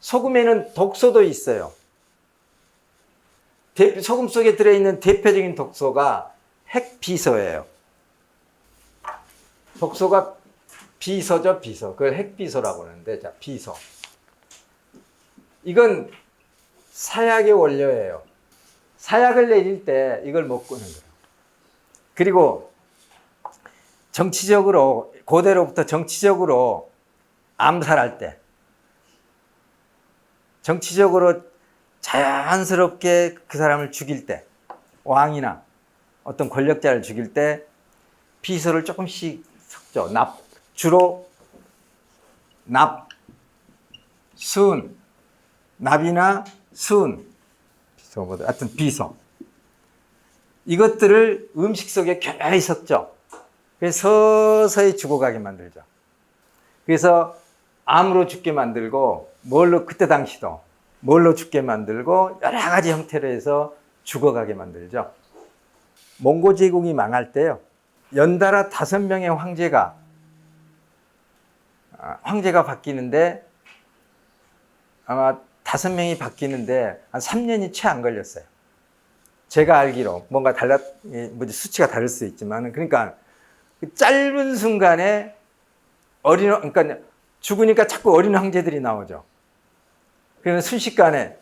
소금에는 독소도 있어요. 소금 속에 들어있는 대표적인 독소가 핵비소예요. 독소가 비소죠, 비소. 그걸 핵비소라고 하는데, 자, 비소. 이건 사약의 원료예요. 사약을 내릴 때 이걸 못 끄는 거예요. 그리고 정치적으로, 고대로부터 정치적으로 암살할 때, 정치적으로 자연스럽게 그 사람을 죽일 때, 왕이나 어떤 권력자를 죽일 때 비소를 조금씩 섞죠. 주로 순, 납이나 순, 비소보다 하여튼 비소. 이것들을 음식 속에 교묘히 섞죠. 그래서 서서히 죽어가게 만들죠. 그래서 암으로 죽게 만들고, 그때 당시도 뭘로 죽게 만들고, 여러 가지 형태로 해서 죽어가게 만들죠. 몽고 제국이 망할 때요, 연달아 5명의 황제가 바뀌는데, 아마 5명이 바뀌는데 한 3년이 채 안 걸렸어요. 제가 알기로 뭔가 수치가 다를 수 있지만, 그러니까 그 짧은 순간에 그러니까 죽으니까 자꾸 어린 황제들이 나오죠. 그러면 순식간에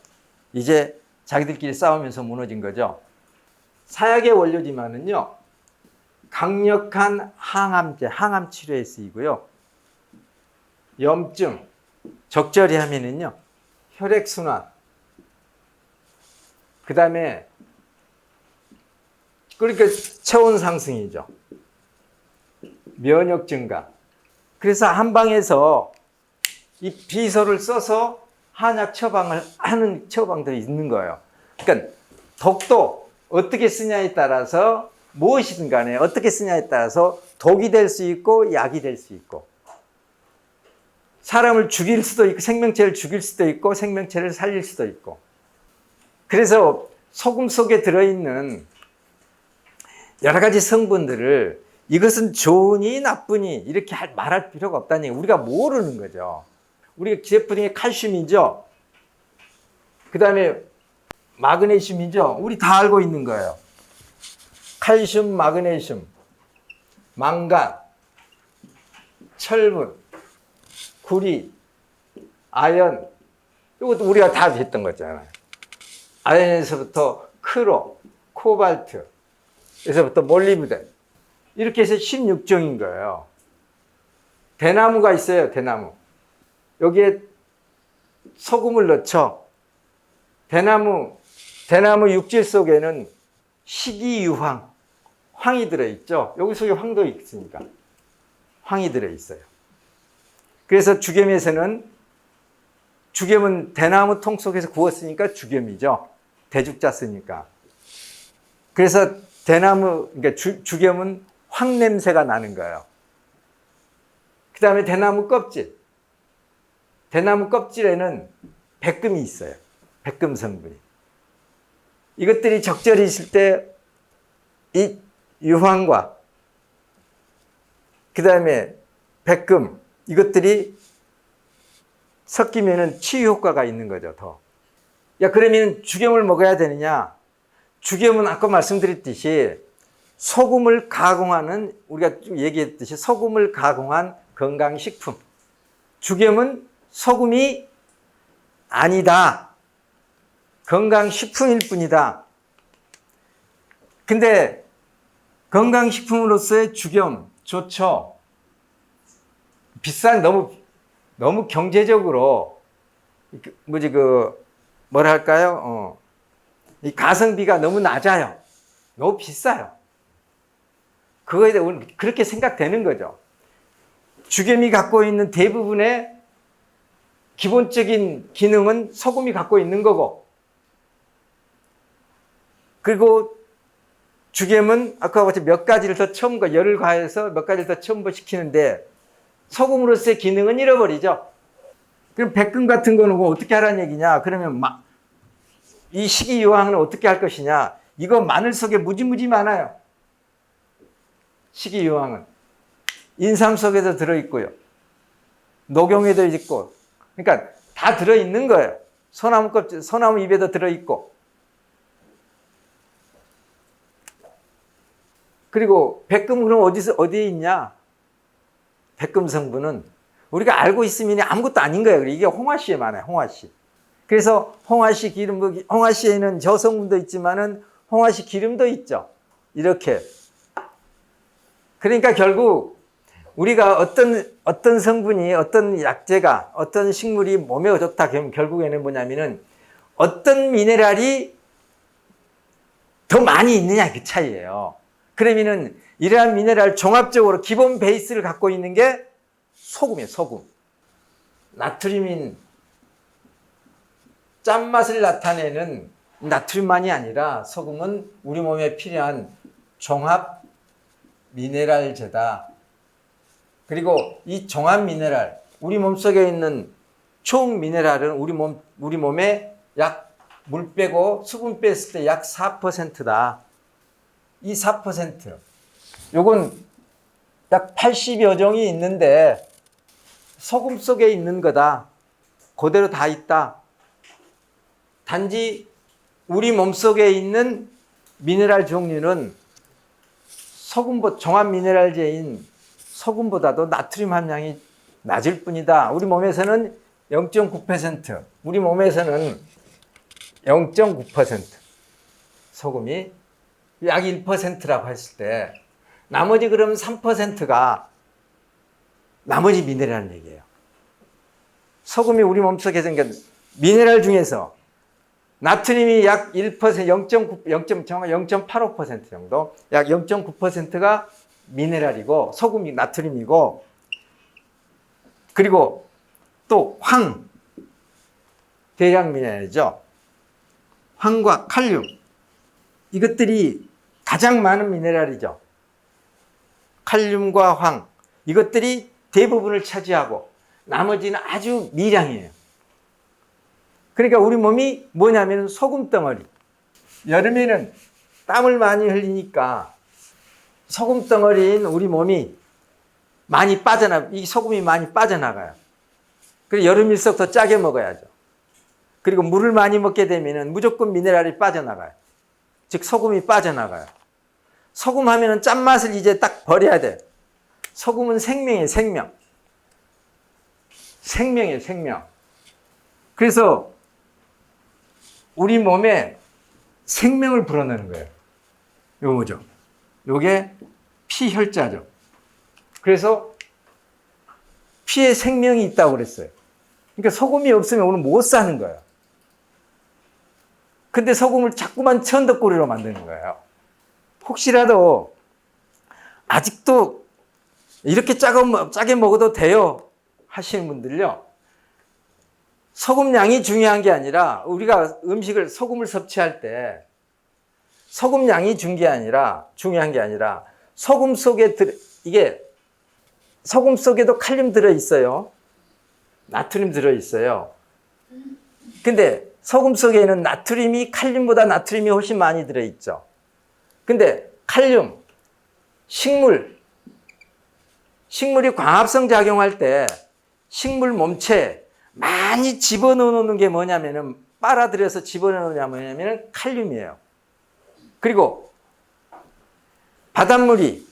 이제 자기들끼리 싸우면서 무너진 거죠. 사약의 원료지만은요, 강력한 항암 치료에 쓰이고요. 염증, 적절히 하면은요, 혈액순환, 그 다음에, 그러니까 체온 상승이죠. 면역 증가. 그래서 한방에서 이 비소를 써서 한약 처방을 하는 처방들이 있는 거예요. 그러니까 독도 어떻게 쓰냐에 따라서, 무엇이든 간에 어떻게 쓰냐에 따라서 독이 될 수 있고 약이 될 수 있고, 사람을 죽일 수도 있고, 생명체를 죽일 수도 있고, 생명체를 살릴 수도 있고. 그래서 소금 속에 들어있는 여러 가지 성분들을 이것은 좋으니 나쁘니 이렇게 말할 필요가 없다는 얘기, 우리가 모르는 거죠. 우리가 제품이 칼슘이죠. 그 다음에 마그네슘이죠. 우리 다 알고 있는 거예요. 칼슘, 마그네슘, 망간, 철분, 구리, 아연, 이것도 우리가 다 했던 거잖아요. 아연에서부터 크로, 코발트, 에서부터 몰리브덴, 이렇게 해서 16종인 거예요. 대나무가 있어요, 대나무. 여기에 소금을 넣죠. 대나무 육질 속에는 식이유황, 황이 들어있죠. 여기 속에 황도 있으니까 황이 들어있어요. 그래서 죽염은 대나무 통 속에서 구웠으니까 죽염이죠. 대죽자 쓰니까. 그래서 그러니까 죽염은 황 냄새가 나는 거예요. 그 다음에 대나무 껍질에는 백금이 있어요. 백금 성분이. 이것들이 적절히 있을 때 이 유황과 그 다음에 백금, 이것들이 섞이면은 치유 효과가 있는 거죠, 더. 그러면 죽염을 먹어야 되느냐? 죽염은 아까 말씀드렸듯이 소금을 가공하는, 우리가 얘기했듯이 소금을 가공한 건강식품. 죽염은 소금이 아니다. 건강식품일 뿐이다. 근데 건강식품으로서의 죽염 좋죠. 너무 경제적으로, 뭐랄까요? 이 가성비가 너무 낮아요. 너무 비싸요. 그거에 대해 우리는 그렇게 생각되는 거죠. 죽염이 갖고 있는 대부분의 기본적인 기능은 소금이 갖고 있는 거고, 그리고 죽염은 아까 같이 몇 가지를 더 열을 가해서 몇 가지를 더 첨부시키는데 소금으로서의 기능은 잃어버리죠. 그럼 백금 같은 거는 어떻게 하라는 얘기냐? 그러면 이 식이유황은 어떻게 할 것이냐? 이거 마늘 속에 무지무지 많아요. 식이유황은 인삼 속에도 들어있고요. 녹용에도 있고. 그러니까 다 들어있는 거예요. 소나무 껍질, 소나무 잎에도 들어있고. 그리고 백금 그럼 어디에 있냐? 백금 성분은 우리가 알고 있으면 아무것도 아닌 거예요. 이게 홍화씨에 많아요. 홍화씨. 그래서 홍화씨 기름, 홍화씨에는 저성분도 있지만은 홍화씨 기름도 있죠. 이렇게. 그러니까 결국 우리가 어떤 성분이, 어떤 약재가, 어떤 식물이 몸에 좋다 그러면 결국에는 뭐냐면은 어떤 미네랄이 더 많이 있느냐 그 차이예요. 그러면은 이러한 미네랄 종합적으로 기본 베이스를 갖고 있는 게 소금이에요, 소금. 나트륨인 짠맛을 나타내는 나트륨만이 아니라 소금은 우리 몸에 필요한 종합 미네랄제다. 그리고 이 종합 미네랄, 우리 몸속에 있는 총 미네랄은 우리 몸에 약 물 빼고 수분 뺐을 때 약 4%다. 이 4%. 요건 약 80여 종이 있는데 소금 속에 있는 거다. 그대로 다 있다. 단지 우리 몸속에 있는 미네랄 종류는 종합 미네랄제인 소금보다도 나트륨 함량이 낮을 뿐이다. 우리 몸에서는 0.9%, 우리 몸에서는 0.9% 소금이 약 1%라고 했을 때 나머지 그럼 3%가 나머지 미네랄 얘기예요. 소금이 우리 몸속에 생긴 미네랄 중에서 나트륨이 약 1%, 0.85% 정도, 약 0.9%가 미네랄이고 소금이 나트륨이고, 그리고 또 황, 대량 미네랄이죠. 황과 칼륨, 이것들이 가장 많은 미네랄이죠. 칼륨과 황, 이것들이 대부분을 차지하고 나머지는 아주 미량이에요. 그러니까 우리 몸이 뭐냐면 소금 덩어리. 여름에는 땀을 많이 흘리니까 소금 덩어리인 우리 몸이 이 소금이 많이 빠져나가요. 그래서 여름일수록 더 짜게 먹어야죠. 그리고 물을 많이 먹게 되면 무조건 미네랄이 빠져나가요. 즉 소금이 빠져나가요. 소금 하면은 짠맛을 이제 딱 버려야 돼. 소금은 생명이에요, 생명. 생명이에요, 생명. 그래서 우리 몸에 생명을 불어넣는 거예요. 요거 뭐죠? 요게 피혈자죠. 그래서 피에 생명이 있다고 그랬어요. 그러니까 소금이 없으면 오늘 못 사는 거예요. 근데 소금을 자꾸만 천덕꾸리로 만드는 거예요. 혹시라도 아직도 이렇게 짜게 먹어도 돼요 하시는 분들요, 소금량이 중요한 게 아니라 우리가 소금을 섭취할 때 소금량이 중요한 게 아니라 소금 속에도 칼륨 들어있어요. 나트륨 들어있어요. 근데 소금 속에는 칼륨보다 나트륨이 훨씬 많이 들어있죠. 근데 칼륨, 식물이 광합성 작용할 때 식물 몸체에 많이 집어넣는 게 뭐냐면은, 빨아들여서 집어넣는 게 뭐냐면은 칼륨이에요. 그리고 바닷물이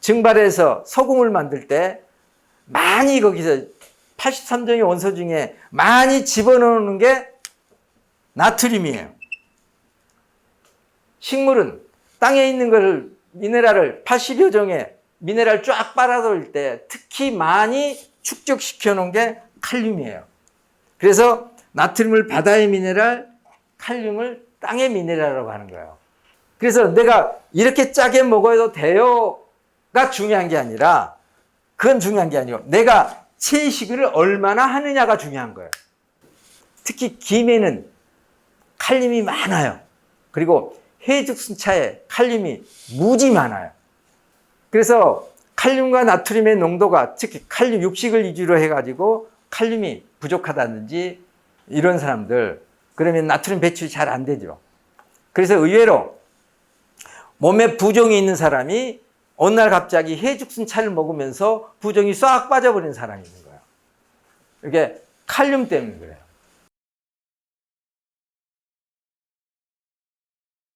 증발해서 소금을 만들 때 많이 거기서 83종의 원소 중에 많이 집어넣는 게 나트륨이에요. 식물은 땅에 있는 미네랄을 80여 종의 미네랄 쫙 빨아들일 때 특히 많이 축적시켜 놓은 게 칼륨이에요. 그래서 나트륨을 바다의 미네랄, 칼륨을 땅의 미네랄이라고 하는 거예요. 그래서 내가 이렇게 짜게 먹어도 돼요가 중요한 게 아니라, 그건 중요한 게 아니고 내가 채식을 얼마나 하느냐가 중요한 거예요. 특히 김에는 칼륨이 많아요. 그리고 해죽순차에 칼륨이 무지 많아요. 그래서 칼륨과 나트륨의 농도가, 특히 칼륨 육식을 위주로 해가지고 칼륨이 부족하다든지 이런 사람들, 그러면 나트륨 배출이 잘 안 되죠. 그래서 의외로 몸에 부종이 있는 사람이 어느 날 갑자기 해죽순차를 먹으면서 부종이 싹 빠져버린 사람이 있는 거예요. 이게 칼륨 때문에 그래요.